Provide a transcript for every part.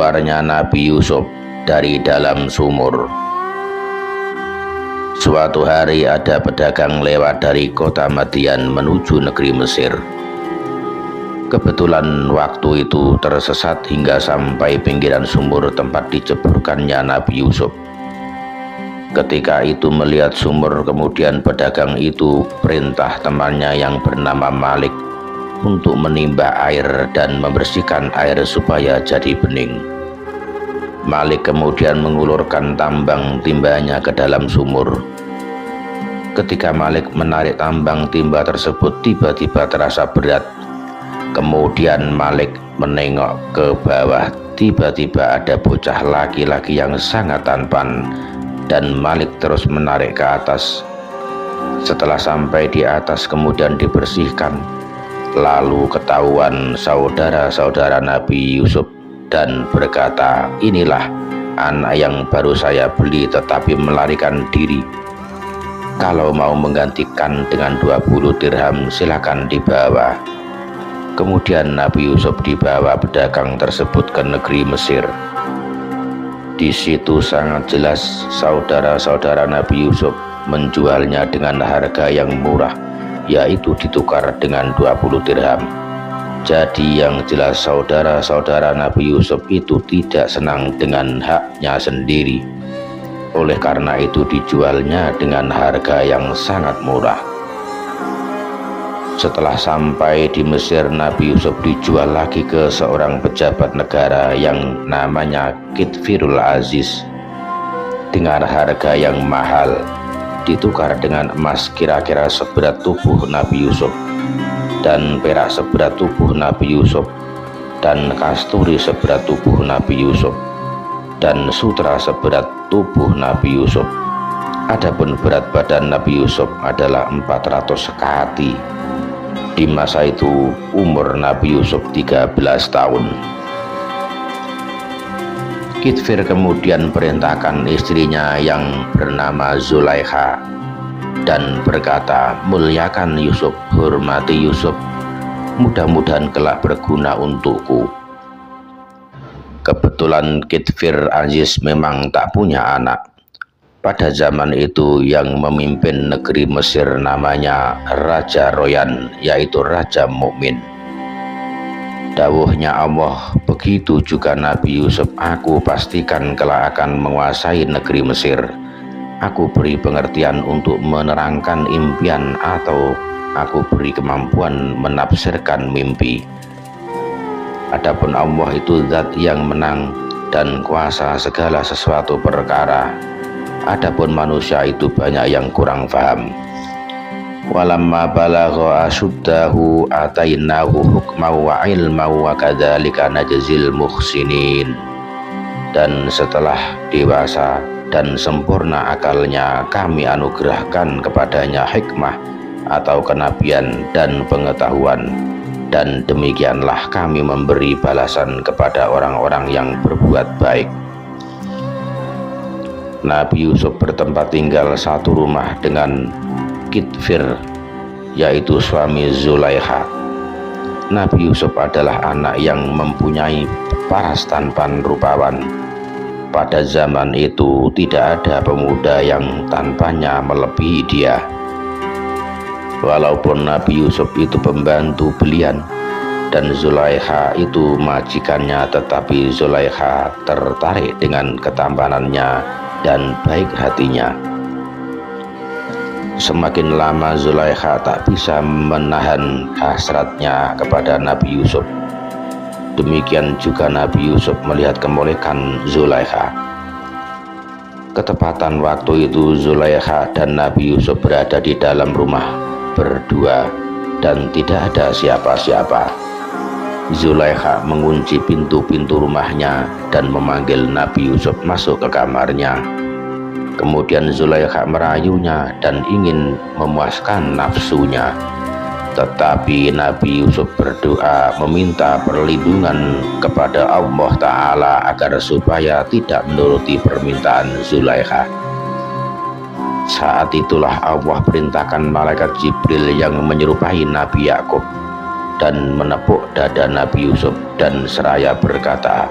keluarnya Nabi Yusuf dari dalam sumur. Suatu hari ada pedagang lewat dari kota Madian menuju negeri Mesir. Kebetulan waktu itu tersesat hingga sampai pinggiran sumur tempat diceburkannya Nabi Yusuf. Ketika itu melihat sumur, kemudian pedagang itu perintah temannya yang bernama Malik untuk menimba air dan membersihkan air supaya jadi bening. Malik kemudian mengulurkan tambang timbanya ke dalam sumur. Ketika Malik menarik tambang timba tersebut, tiba-tiba terasa berat. Kemudian Malik menengok ke bawah. Tiba-tiba ada bocah laki-laki yang sangat tampan, dan Malik terus menarik ke atas. Setelah sampai di atas kemudian dibersihkan, lalu ketahuan saudara-saudara Nabi Yusuf dan berkata, "Inilah anak yang baru saya beli tetapi melarikan diri. Kalau mau menggantikan dengan 20 dirham silakan dibawa." Kemudian Nabi Yusuf dibawa pedagang tersebut ke negeri Mesir. Di situ sangat jelas saudara-saudara Nabi Yusuf menjualnya dengan harga yang murah, yaitu ditukar dengan 20 dirham. Jadi yang jelas saudara-saudara Nabi Yusuf itu tidak senang dengan haknya sendiri. Oleh karena itu dijualnya dengan harga yang sangat murah. Setelah sampai di Mesir, Nabi Yusuf dijual lagi ke seorang pejabat negara yang namanya Kitfirul Aziz dengan harga yang mahal, ditukar dengan emas kira-kira seberat tubuh Nabi Yusuf, dan perak seberat tubuh Nabi Yusuf, dan kasturi seberat tubuh Nabi Yusuf, dan sutra seberat tubuh Nabi Yusuf. Adapun berat badan Nabi Yusuf adalah 400 kati. Di masa itu umur Nabi Yusuf 13 tahun. Kitfir kemudian perintahkan istrinya yang bernama Zulaikha dan berkata, "Muliakan Yusuf, hormati Yusuf, mudah-mudahan kelak berguna untukku." Kebetulan Kitfir Aziz memang tak punya anak. Pada zaman itu yang memimpin negeri Mesir namanya Raja Royan, yaitu Raja Mukmin. Dawuhnya Allah, begitu juga Nabi Yusuf, aku pastikan kelak akan menguasai negeri Mesir. Aku beri pengertian untuk menerangkan impian, atau aku beri kemampuan menafsirkan mimpi. Adapun Allah itu zat yang menang dan kuasa segala sesuatu perkara. Adapun manusia itu banyak yang kurang paham. Walamma balagha asyuddahu atainahu hukman wa ilman wa kadzalika najzil muhsinin. Dan setelah dewasa dan sempurna akalnya, kami anugerahkan kepadanya hikmah atau kenabian dan pengetahuan, dan demikianlah kami memberi balasan kepada orang-orang yang berbuat baik. Nabi Yusuf bertempat tinggal satu rumah dengan Kitfir, yaitu suami Zulaikha. Nabi Yusuf adalah anak yang mempunyai paras tampan rupawan. Pada zaman itu tidak ada pemuda yang tampannya melebihi dia. Walaupun Nabi Yusuf itu pembantu belian dan Zulaikha itu majikannya, tetapi Zulaikha tertarik dengan ketampanannya dan baik hatinya. Semakin lama Zulaikha tak bisa menahan hasratnya kepada Nabi Yusuf. Demikian juga Nabi Yusuf melihat kemolekan Zulaikha. Ketepatan waktu itu Zulaikha dan Nabi Yusuf berada di dalam rumah berdua dan tidak ada siapa-siapa. Zulaikha mengunci pintu-pintu rumahnya dan memanggil Nabi Yusuf masuk ke kamarnya. Kemudian Zulaikha merayunya dan ingin memuaskan nafsunya. Tetapi Nabi Yusuf berdoa meminta perlindungan kepada Allah Ta'ala agar supaya tidak menuruti permintaan Zulaikha. Saat itulah Allah perintahkan malaikat Jibril yang menyerupai Nabi Yakub dan menepuk dada Nabi Yusuf dan seraya berkata,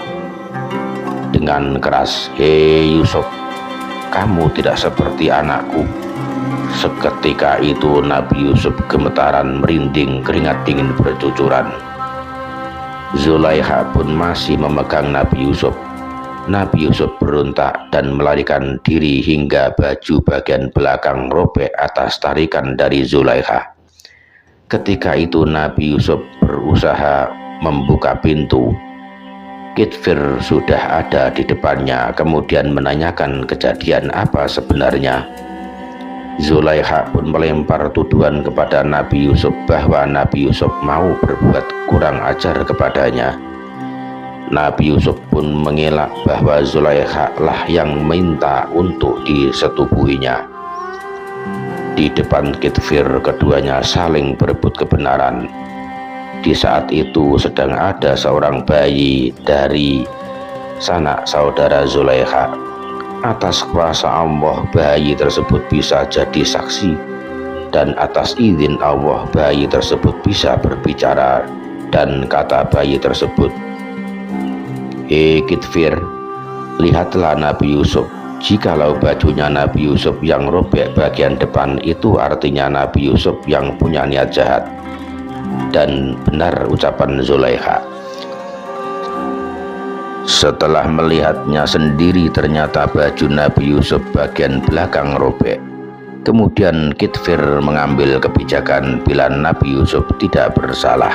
dengan keras, "Hei Yusuf, kamu tidak seperti anakku." Seketika itu Nabi Yusuf gemetaran, merinding, keringat dingin bercucuran. Zulaikha pun masih memegang Nabi Yusuf. Nabi Yusuf berontak dan melarikan diri hingga baju bagian belakang robek atas tarikan dari Zulaikha. Ketika itu Nabi Yusuf berusaha membuka pintu. Kitfir sudah ada di depannya, kemudian menanyakan kejadian apa sebenarnya. Zulaikha pun melempar tuduhan kepada Nabi Yusuf bahwa Nabi Yusuf mau berbuat kurang ajar kepadanya. Nabi Yusuf pun mengelak bahwa Zulaikha lah yang minta untuk disetubuhinya. Di depan Kitfir keduanya saling berebut kebenaran. Di saat itu sedang ada seorang bayi dari sanak saudara Zulaikha. Atas kuasa Allah bayi tersebut bisa jadi saksi, dan atas izin Allah bayi tersebut bisa berbicara. Dan kata bayi tersebut, "Hei Kitfir, lihatlah Nabi Yusuf. Jikalau bajunya Nabi Yusuf yang robek bagian depan, itu artinya Nabi Yusuf yang punya niat jahat." Dan benar ucapan Zulaikha. Setelah melihatnya sendiri, ternyata baju Nabi Yusuf bagian belakang robek. Kemudian Kitfir mengambil kebijakan bila Nabi Yusuf tidak bersalah,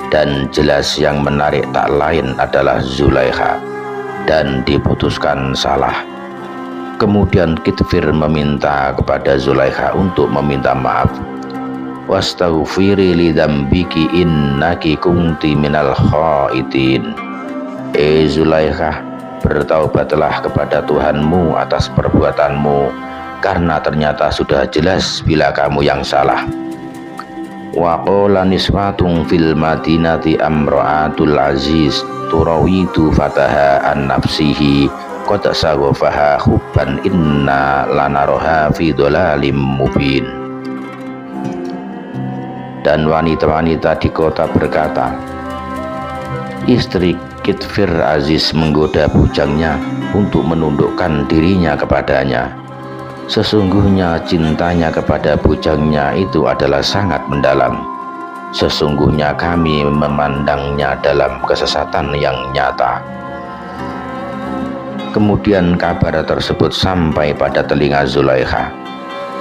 dan jelas yang menarik tak lain adalah Zulaikha, dan diputuskan salah. Kemudian Kitfir meminta kepada Zulaikha untuk meminta maaf. "Wastaghfiri li dzambiki innaki kunti minal khaitin." Zulaikha, bertaubatlah kepada Tuhanmu atas perbuatanmu, karena ternyata sudah jelas bila kamu yang salah. Wa qala niswatun fil madinati amra'atul aziz turawidu fataha an nafsihi qad saghafaha hubban inna lanaraha fi dhalalim mubin. Dan wanita-wanita di kota berkata, istri Kitfir Aziz menggoda bujangnya untuk menundukkan dirinya kepadanya. Sesungguhnya cintanya kepada bujangnya itu adalah sangat mendalam. Sesungguhnya kami memandangnya dalam kesesatan yang nyata. Kemudian kabar tersebut sampai pada telinga Zulaikha.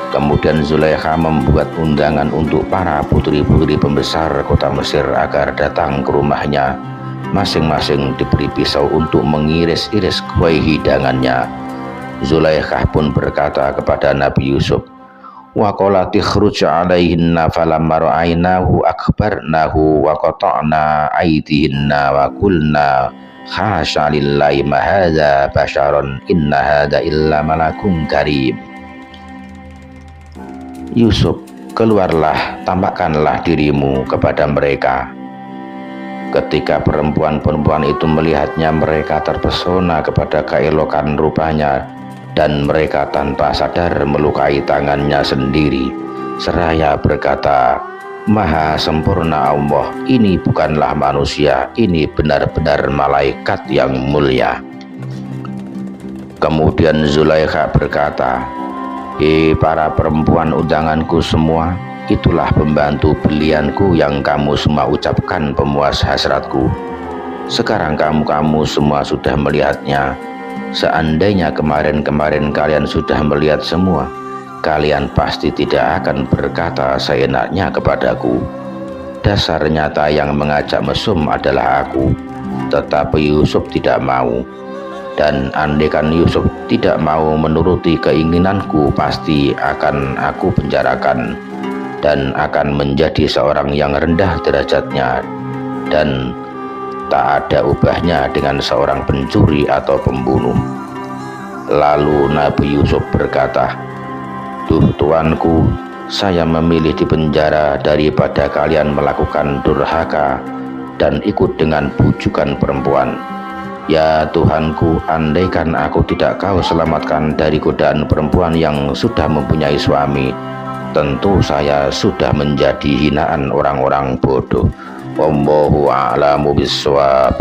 Kemudian Zulaikha membuat undangan untuk para putri-putri pembesar kota Mesir agar datang ke rumahnya. Masing-masing diberi pisau untuk mengiris-iris kue hidangannya. Zulaikha pun berkata kepada Nabi Yusuf, "Wa qalat ikhruj 'alaihinna falamma ra'aynahu akbarnahu wa qata'na aydihinna wa qulna hasya lillahi ma hadza basyaron inna hadza illa malakun karim." Yusuf, keluarlah, tampakkanlah dirimu kepada mereka. Ketika perempuan-perempuan itu melihatnya, mereka terpesona kepada keelokan rupanya, dan mereka tanpa sadar melukai tangannya sendiri, seraya berkata, "Maha sempurna Allah, ini bukanlah manusia, ini benar-benar malaikat yang mulia." Kemudian Zulaikha berkata, "Hei para perempuan undanganku semua, itulah pembantu belianku yang kamu semua ucapkan pemuas hasratku. Sekarang kamu semua sudah melihatnya. Seandainya kemarin-kemarin kalian sudah melihat semua, kalian pasti tidak akan berkata seenaknya kepadaku. Dasar nyata yang mengajak mesum adalah aku, tetapi Yusuf tidak mau. Dan andaikan Yusuf tidak mau menuruti keinginanku, pasti akan aku penjarakan dan akan menjadi seorang yang rendah derajatnya, dan tak ada ubahnya dengan seorang pencuri atau pembunuh." Lalu Nabi Yusuf berkata, "Duh Tuanku, saya memilih di penjara daripada kalian melakukan durhaka dan ikut dengan bujukan perempuan. Ya Tuhanku, andaikan aku tidak kau selamatkan dari godaan perempuan yang sudah mempunyai suami, tentu saya sudah menjadi hinaan orang-orang bodoh. Wallahu a'lamu bishawab."